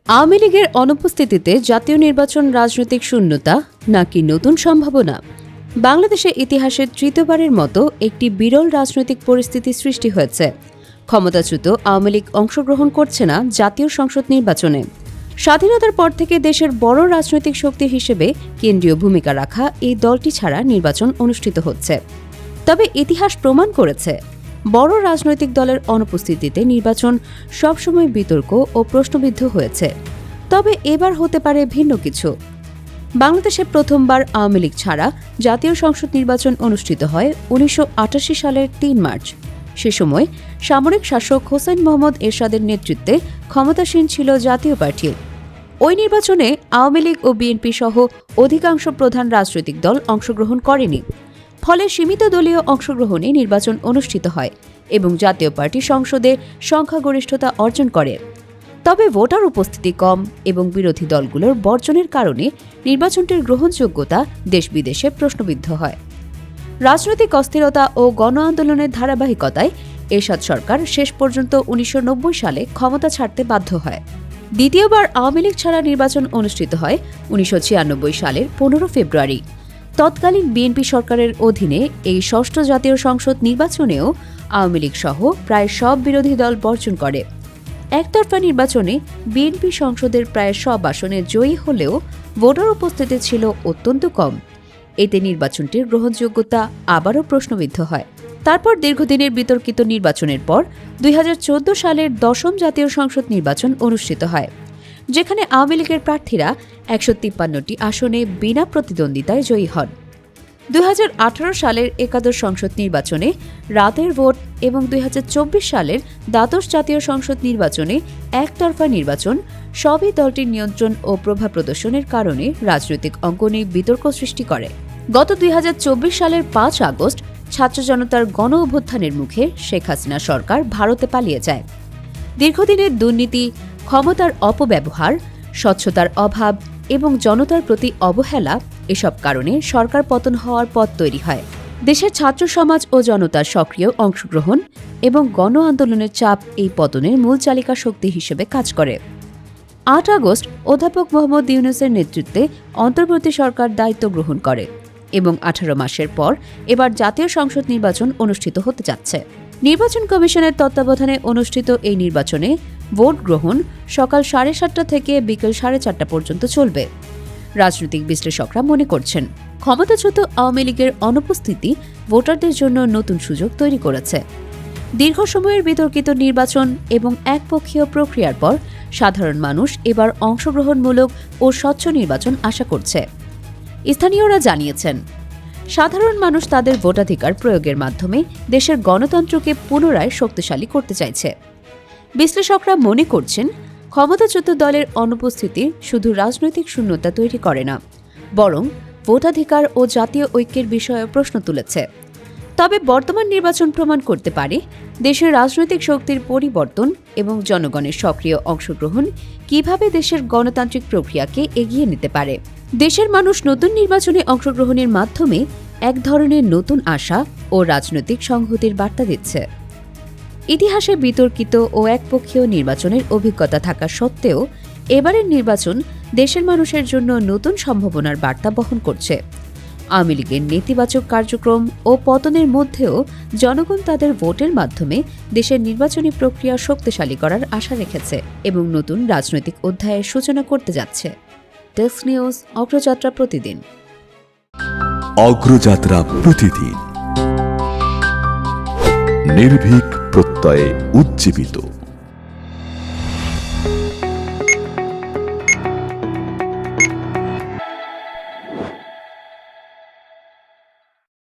আওয়ামী লীগের অনুপস্থিতিতে জাতীয় নির্বাচন রাজনৈতিক শূন্যতা নাকি নতুন সম্ভাবনা? বাংলাদেশের ইতিহাসে তৃতীয়বারের মতো একটি বিরল রাজনৈতিক পরিস্থিতি সৃষ্টি হয়েছে। ক্ষমতাচ্যুত আওয়ামী লীগ অংশগ্রহণ করছে না জাতীয় সংসদ নির্বাচনে। স্বাধীনতার পর থেকে দেশের বড় রাজনৈতিক শক্তি হিসেবে কেন্দ্রীয় ভূমিকা রাখা এই দলটি ছাড়া নির্বাচন অনুষ্ঠিত হচ্ছে। তবে ইতিহাস প্রমাণ করেছে, বড় রাজনৈতিক দলের অনুপস্থিতিতে নির্বাচন সবসময় বিতর্ক ও প্রশ্নবিদ্ধ হয়েছে। তবে এবার হতে পারে ভিন্ন কিছু। বাংলাদেশে প্রথমবার আওয়ামী লীগ ছাড়া জাতীয় সংসদ নির্বাচন অনুষ্ঠিত হয় ১৯৮৮ সালের ৩ মার্চ। সে সময় সামরিক শাসক হোসেন মোহাম্মদ এরশাদের নেতৃত্বে ক্ষমতাসীন ছিল জাতীয় পার্টি। ওই নির্বাচনে আওয়ামী লীগ ও বিএনপি সহ অধিকাংশ প্রধান রাজনৈতিক দল অংশগ্রহণ করেনি। ফলে সীমিত দলীয় অংশগ্রহণে নির্বাচন অনুষ্ঠিত হয় এবং জাতীয় পার্টি সংসদে সংখ্যাগরিষ্ঠতা অর্জন করে। তবে ভোটার উপস্থিতি কম এবং বিরোধী দলগুলোর বর্জনের কারণে নির্বাচনটির গ্রহণযোগ্যতা দেশ বিদেশে প্রশ্নবিদ্ধ হয়। রাজনৈতিক অস্থিরতা ও গণ আন্দোলনের ধারাবাহিকতায় এরশাদ সরকার শেষ পর্যন্ত ১৯৯০ সালে ক্ষমতা ছাড়তে বাধ্য হয়। দ্বিতীয়বার আওয়ামী লীগ ছাড়া নির্বাচন অনুষ্ঠিত হয় ১৯৯৬ সালের ১৫ ফেব্রুয়ারি। তৎকালীন বিএনপি সরকারের অধীনে এই ষষ্ঠ জাতীয় সংসদ নির্বাচনেও আওয়ামী লীগ সহ প্রায় সব বিরোধী দল বর্জন করে। একতরফা নির্বাচনে বিএনপি সংসদের প্রায় সব আসনে জয়ী হলেও ভোটার উপস্থিতি ছিল অত্যন্ত কম। এতে নির্বাচনটির গ্রহণযোগ্যতা আবারও প্রশ্নবিদ্ধ হয়। তারপর দীর্ঘদিনের বিতর্কিত নির্বাচনের পর ২০১৪ সালের ১০ম জাতীয় সংসদ নির্বাচন অনুষ্ঠিত হয়, যেখানে আওয়ামী লীগের প্রার্থীরা ১৫৩টি আসনে বিনা প্রতিদ্বন্দ্বিতায় জয়ী হন। ২০১৮ সালের একাদশ সংসদ নির্বাচনে রাতের ভোট এবং ২০২৪ সালের দ্বাদশ জাতীয় সংসদ নির্বাচনে একতরফা নির্বাচন সবই দলটির নিয়ন্ত্রণ ও প্রভাব প্রদর্শনের কারণে রাজনৈতিক অঙ্গনে বিতর্ক সৃষ্টি করে। গত ২০২৪ সালের ৫ আগস্ট ছাত্র জনতার গণ অভ্যুত্থানের মুখে শেখ হাসিনা সরকার ভারতে পালিয়ে যায়। দীর্ঘদিনের দুর্নীতি, ক্ষমতার অপব্যবহার, স্বচ্ছতার অভাব এবং জনতার প্রতি অবহেলা এসব কারণে সরকার পতন হওয়ার পথ তৈরি হয়। দেশের ছাত্র সমাজ ও জনতার সক্রিয় অংশগ্রহণ এবং গণ আন্দোলনের চাপ এই পতনের মূল চালিকা শক্তি হিসেবে কাজ করে। ৮ আগস্ট অধ্যাপক মোহাম্মদ ইউনূসের নেতৃত্বে অন্তর্বর্তী সরকার দায়িত্ব গ্রহণ করে এবং ১৮ মাসের পর এবার জাতীয় সংসদ নির্বাচন অনুষ্ঠিত হতে যাচ্ছে। নির্বাচন কমিশনের তত্ত্বাবধানে অনুষ্ঠিত এই নির্বাচনে ভোট গ্রহণ সকাল 7:30 থেকে বিকেল 4:30 পর্যন্ত চলবে। রাজনৈতিক বিশ্লেষকরা মনে করছেন, ক্ষমতাচ্যুত আওয়ামী লীগের অনুপস্থিতি ভোটারদের জন্য নতুন সুযোগ তৈরি করেছে। দীর্ঘ সময়ের বিতর্কিত নির্বাচন এবং একপক্ষীয় প্রক্রিয়ার পর সাধারণ মানুষ এবার অংশগ্রহণমূলক ও স্বচ্ছ নির্বাচন আশা করছে। স্থানীয়রা জানিয়েছেন, সাধারণ মানুষ তাদের ভোটাধিকার প্রয়োগের মাধ্যমে দেশের গণতন্ত্রকে পুনরায় শক্তিশালী করতে চাইছে। বিশ্লেষকরা মনে করছেন, ক্ষমতাচ্যুত দলের অনুপস্থিতি শুধু রাজনৈতিক শূন্যতা তৈরি করে না, বরং ভোটাধিকার ও জাতীয় ঐক্যের বিষয়ে প্রশ্ন তুলেছে। তবে বর্তমান নির্বাচন প্রমাণ করতে পারে দেশের রাজনৈতিক শক্তির পরিবর্তন এবং জনগণের সক্রিয় অংশগ্রহণ কিভাবে দেশের গণতান্ত্রিক প্রক্রিয়াকে এগিয়ে নিতে পারে। দেশের মানুষ নতুন নির্বাচনে অংশগ্রহণের মাধ্যমে এক ধরনের নতুন আশা ও রাজনৈতিক সংহতির বার্তা দিচ্ছে। ইতিহাসে বিতর্কিত ও একপক্ষীয় নির্বাচনের অভিজ্ঞতা থাকা সত্ত্বেও এবারের নির্বাচন দেশের মানুষের জন্য নতুন সম্ভাবনার বার্তা বহন করছে। আওয়ামী লীগের নেতিবাচক কার্যক্রম ও পতনের মধ্যেও জনগণ তাদের ভোটের মাধ্যমে দেশের নির্বাচনী প্রক্রিয়া শক্তিশালী করার আশা রেখেছে এবং নতুন রাজনৈতিক অধ্যায়ের সূচনা করতে যাচ্ছে। ডেস্ক নিউজ, অগ্রযাত্রা প্রতিদিন। অগ্রযাত্রা প্রতিদিন, নির্ভীক প্রত্যয়ে উজ্জীবিত।